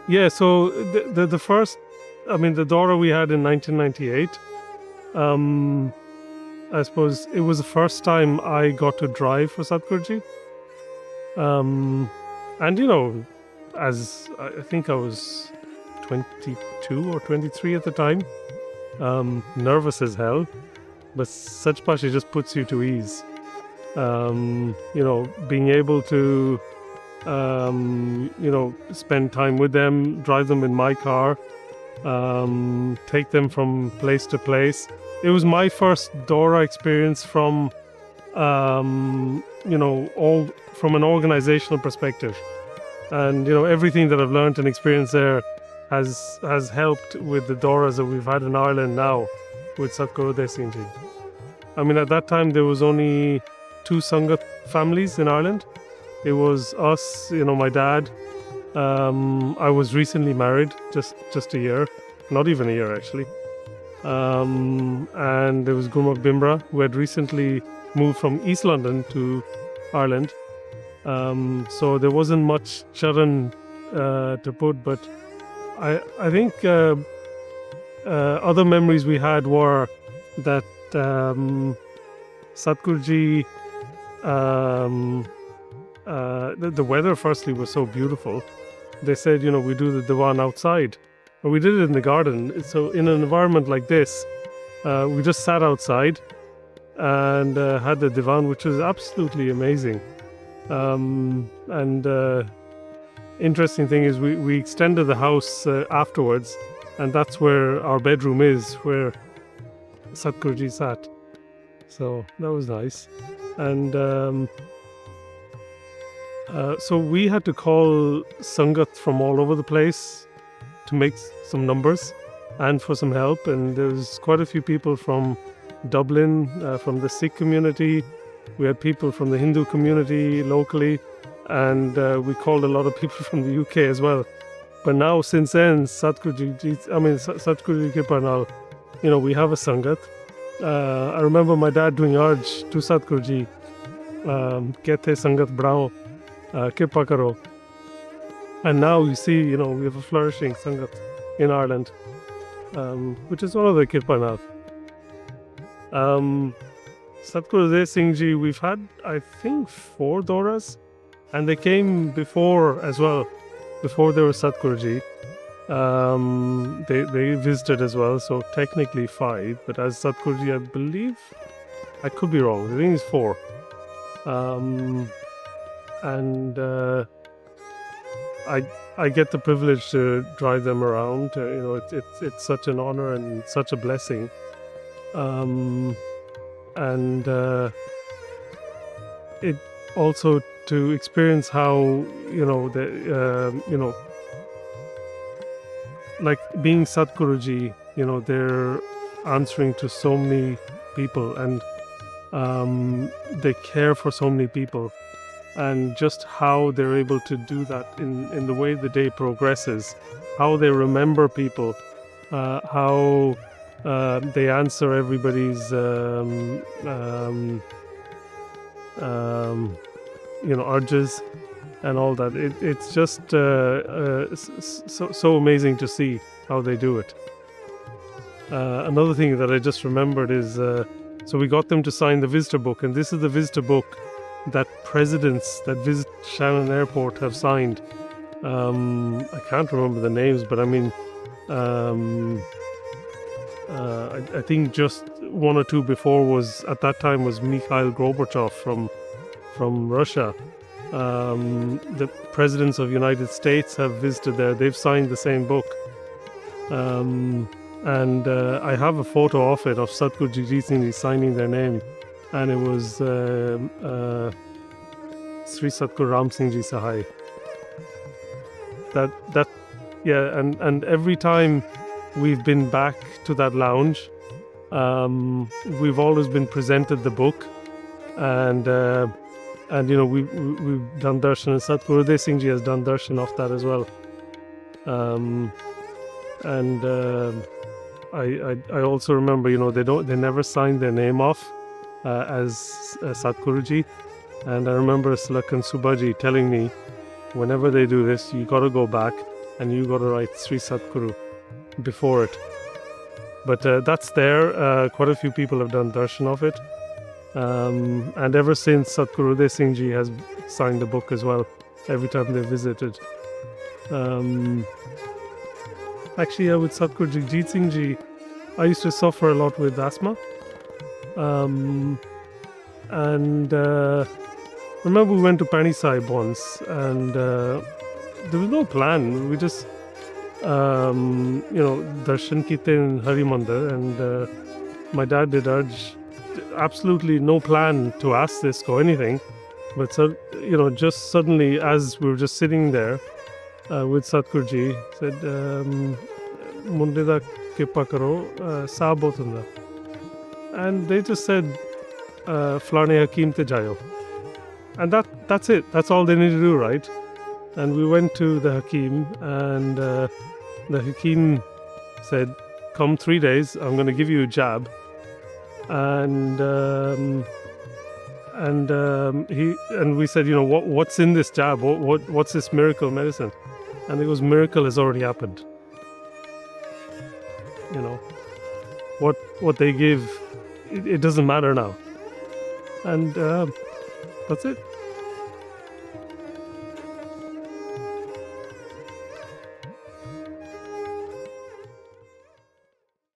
Yeah, so the first, the Dora we had in 1998. I suppose it was the first time I got to drive for Satguru Ji. And as I think I was 22 or 23 at the time, nervous as hell, but Sach Pacha just puts you to ease. Being able to, spend time with them, drive them in my car, take them from place to place. It was my first Dora experience from, all from an organizational perspective. And, everything that I've learned and experienced there has helped with the Doras that we've had in Ireland now with Satguru Ji. At that time, there was only 2 Sangat families in Ireland. It was us, my dad. I was recently married, just a year, not even a year actually. And there was Gurmukh Bimra, who had recently moved from East London to Ireland. So there wasn't much charan to put, but I think other memories we had were that Satguru Ji, the weather firstly was so beautiful. They said, we do the Diwan outside. But we did it in the garden. So in an environment like this, we just sat outside and had the Diwan, which was absolutely amazing. Interesting thing is we extended the house afterwards, and that's where our bedroom is, where Satguru Ji sat. So that was nice. And so we had to call Sangat from all over the place to make some numbers and for some help. And there was quite a few people from Dublin, from the Sikh community. We had people from the Hindu community locally, and we called a lot of people from the UK as well. But now, since then, Satguru Ji Kripa, we have a Sangat. I remember my dad doing urge to Satguru Ji, Kete Sangat Brao, Kripa Karo. And now you see, we have a flourishing Sangat in Ireland, which is one of the Kripa now. Satguru Singh Ji, we've had, I think, 4 Doras, and they came before as well, before there was Satguru Ji. They visited as well, so technically 5, but as Satguru Ji, I believe, I could be wrong, I think it's 4. I get the privilege to drive them around. It's such an honor and such a blessing. It also to experience how like being Satguru Ji, they're answering to so many people, and they care for so many people. And just how they're able to do that in the way the day progresses, how they remember people, how they answer everybody's urges and all that. It's just so amazing to see how they do it. Another thing that I just remembered is, so we got them to sign the visitor book, and this is the visitor book that presidents that visit Shannon Airport have signed. I can't remember the names, but I think just 1 or 2 before was Mikhail Gorbachev from Russia. The presidents of United States have visited there. They've signed the same book. And I have a photo of it, of Satguru Ji recently signing their name. And it was Sri Satguru Ram Singh Ji Sahai. And every time we've been back to that lounge, we've always been presented the book, and we've done darshan, and Satguru Singh Ji has done darshan of that as well. I also remember, they never signed their name off as Satguru Ji. And I remember Slakan Subaji telling me, whenever they do this, you got to go back and you got to write Sri Satguru before it. But that's there. Quite a few people have done darshan of it. And ever since, Satguru Uday Singh Ji has signed the book as well, every time they visited. Actually, with Satguru Jagjit Singh Ji, I used to suffer a lot with asthma. Remember we went to Pani Sahib once, and there was no plan. We just, darshan kite in Hari Mandir, and my dad did urge, absolutely no plan to ask this or anything. But, just suddenly, as we were just sitting there with Satguru Ji, said, Munde da kipa karo, saab bahut hunda. And they just said, Flane Hakim te jayo. And that's it. That's all they need to do, right? And we went to the Hakim, and the Hakim said, come 3 days, I'm going to give you a jab. And we said, what's in this jab? What's this miracle medicine? And it was, miracle has already happened. What they give, it doesn't matter now. And that's it.